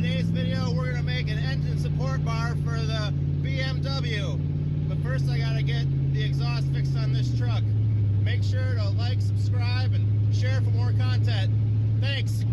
today's video we're going to make an engine support bar for the BMW. But first I got to get the exhaust fixed on this truck. Make sure to like, subscribe, and share for more content. Thanks!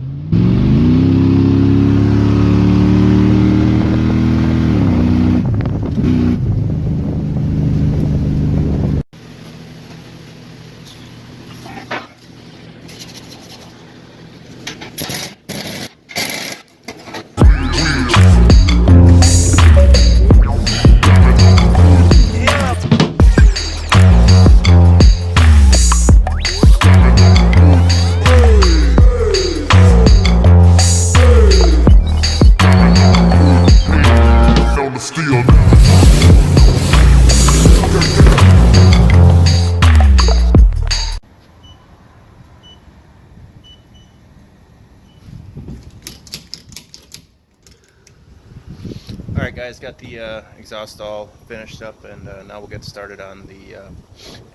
Alright guys, got the exhaust all finished up, and now we'll get started on the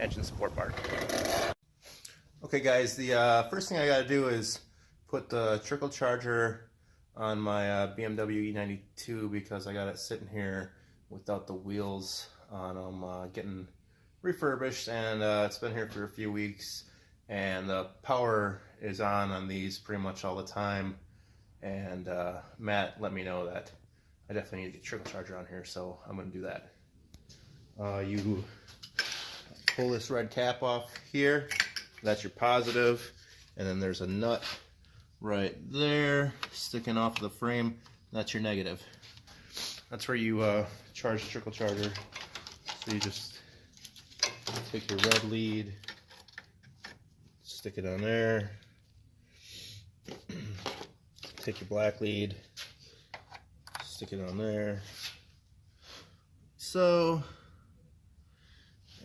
engine support bar. Okay guys, the first thing I got to do is put the trickle charger on my BMW E92 because I got it sitting here without the wheels on them, getting refurbished, and it's been here for a few weeks, and the power is on these pretty much all the time, and Matt let me know that I definitely need to get a trickle charger on here, so I'm going to do that. You pull this red cap off here, that's your positive, and then there's a nut right there sticking off the frame, that's your negative. That's where you charge the trickle charger. So you just take your red lead, stick it on there, take your black lead, stick it on there, so,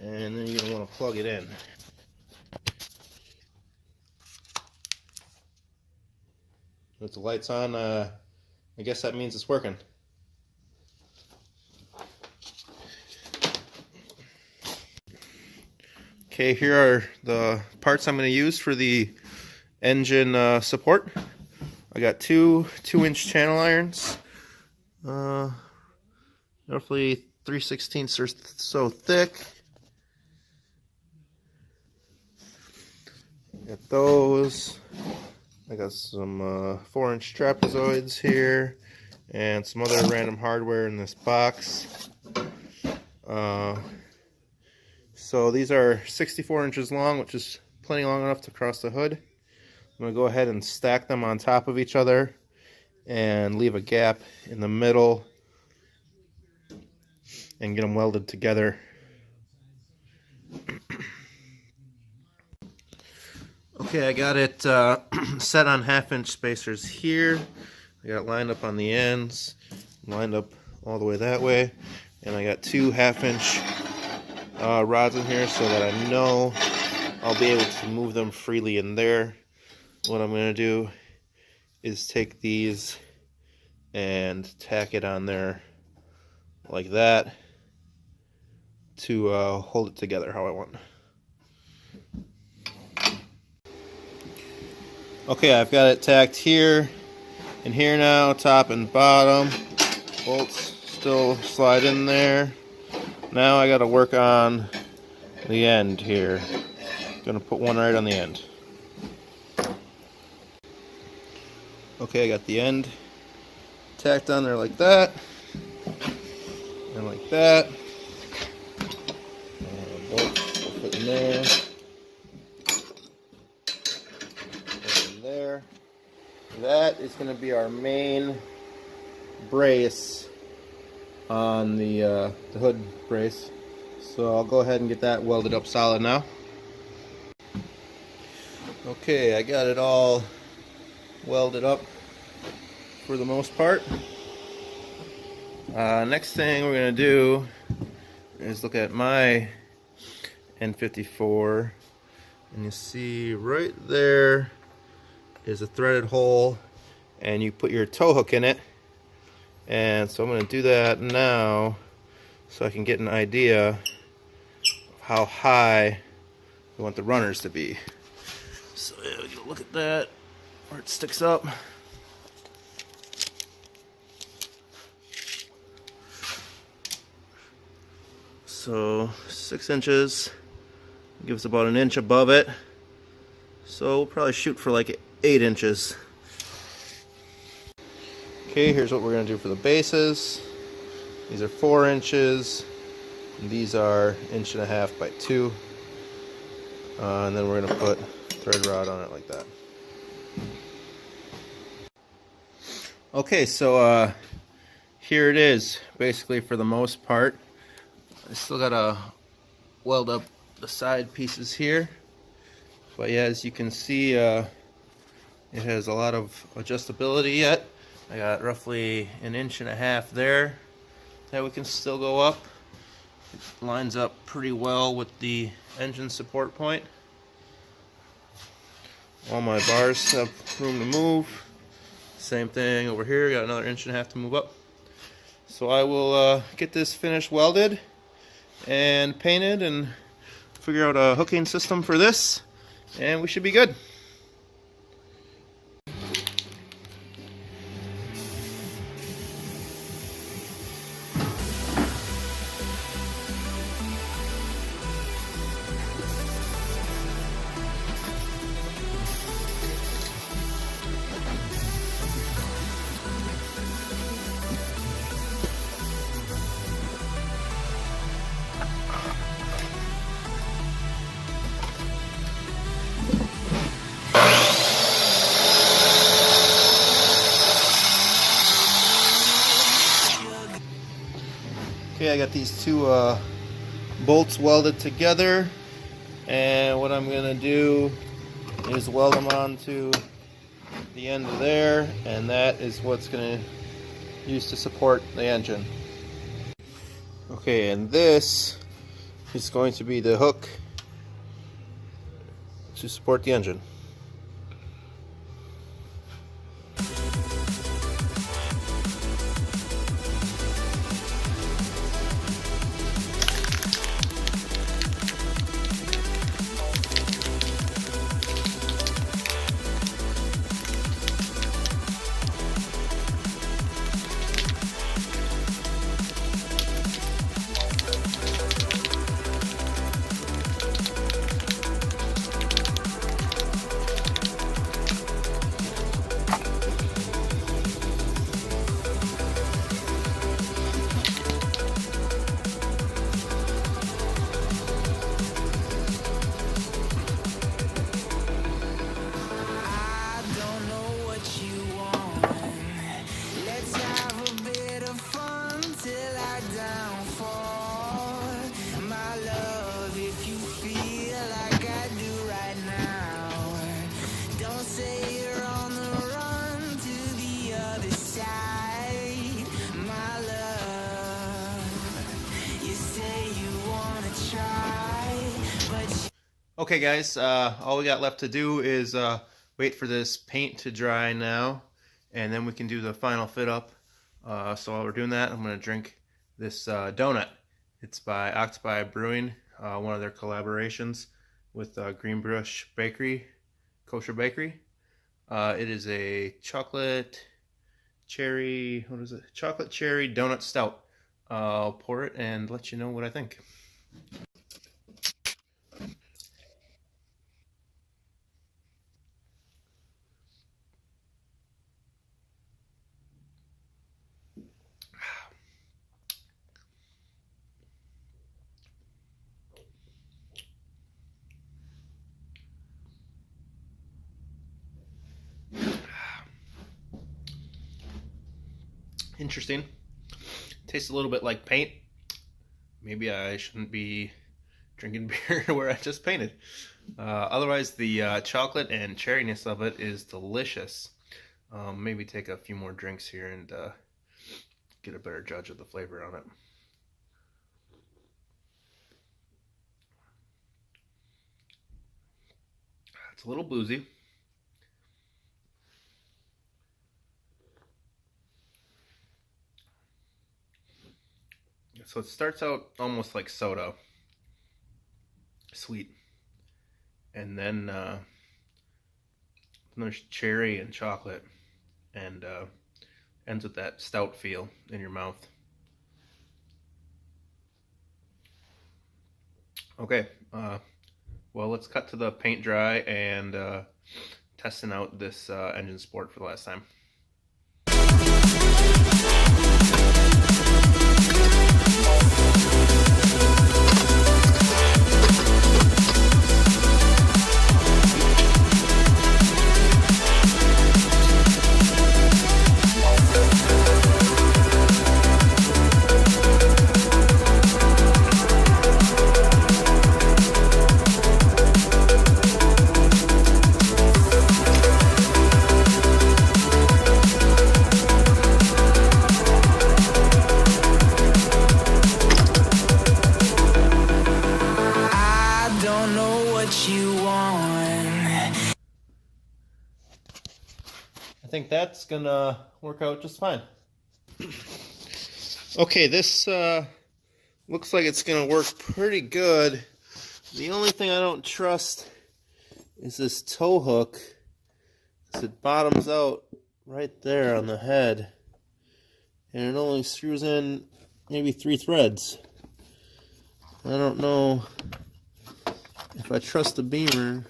and then you're going to want to plug it in. With the lights on, I guess that means it's working. Okay, here are the parts I'm going to use for the engine support. I got two 2-inch channel irons. Roughly 3/16 or so thick. Got those. I got some 4-inch trapezoids here, and some other random hardware in this box. So these are 64 inches long, which is plenty long enough to cross the hood. I'm going to go ahead and stack them on top of each other and leave a gap in the middle and get them welded together. Okay, I got it set on 1/2-inch spacers here. I got it lined up on the ends, lined up all the way that way, and I got 2 1/2-inch rods in here so that I know I'll be able to move them freely in there. What I'm going to do is take these and tack it on there like that to hold it together how I want. Okay, I've got it tacked here and here now, top and bottom. Bolts still slide in there. Now I got to work on the end here. Gonna put one right on the end. Okay, I got the end tacked on there like that, and like that. Bolts will fit in there, and there. That is going to be our main brace on the hood brace. So I'll go ahead and get that welded up solid now. Okay, I got it all welded up for the most part. Next thing we're going to do is look at my N54, and you see right there is a threaded hole, and you put your tow hook in it. And so I'm going to do that now so I can get an idea of how high we want the runners to be. So yeah, look at that, where it sticks up. So 6 inches gives about an inch above it. So we'll probably shoot for like 8 inches. Okay, here's what we're going to do for the bases. These are 4 inches. And these are 1.5 inches by 2. And then we're going to put thread rod on it like that. Okay, so here it is, basically for the most part. I still got to weld up the side pieces here. But yeah, as you can see, it has a lot of adjustability yet. I got roughly 1.5 inches there that we can still go up. It lines up pretty well with the engine support point. All my bars have room to move. Same thing over here, got another 1.5 inches to move up. So I will get this finished welded and painted and figure out a hooking system for this, and we should be good. Okay, I got these two bolts welded together, and what I'm gonna do is weld them onto the end of there, and that is what's gonna use to support the engine. Okay, and this is going to be the hook to support the engine. Okay guys, all we got left to do is wait for this paint to dry now, and then we can do the final fit up. So while we're doing that, I'm going to drink this donut. It's by Octopi Brewing, one of their collaborations with Green Brush Bakery, Kosher Bakery. It is a chocolate cherry, what is it? Chocolate cherry donut stout. I'll pour it and let you know what I think. Interesting. Tastes a little bit like paint. Maybe I shouldn't be drinking beer where I just painted. Otherwise, the chocolate and cherryness of it is delicious. Maybe take a few more drinks here and get a better judge of the flavor on it. It's a little boozy. So it starts out almost like soda, sweet, and then there's cherry and chocolate, and ends with that stout feel in your mouth. Okay, well, let's cut to the paint dry and testing out this engine sport for the last time. I think that's gonna work out just fine. Okay, this looks like it's gonna work pretty good. The only thing I don't trust is this tow hook, because it bottoms out right there on the head, and it only screws in maybe 3 threads. I don't know if I trust the beamer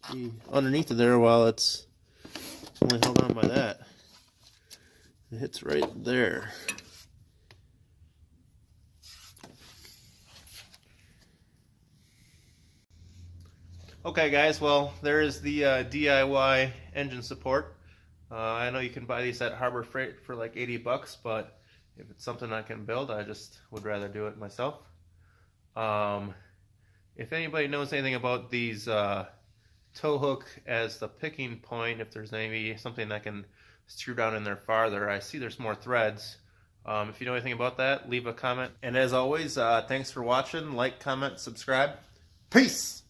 to be underneath of there while it's only held on by that. It hits right there. Okay guys, well, there is the DIY engine support. I know you can buy these at Harbor Freight for like 80 bucks, but if it's something I can build, I just would rather do it myself. If anybody knows anything about these tow hook as the picking point, if there's maybe something that can screw down in there farther. I see there's more threads. If you know anything about that, leave a comment. And as always, thanks for watching. Like, comment, subscribe. Peace!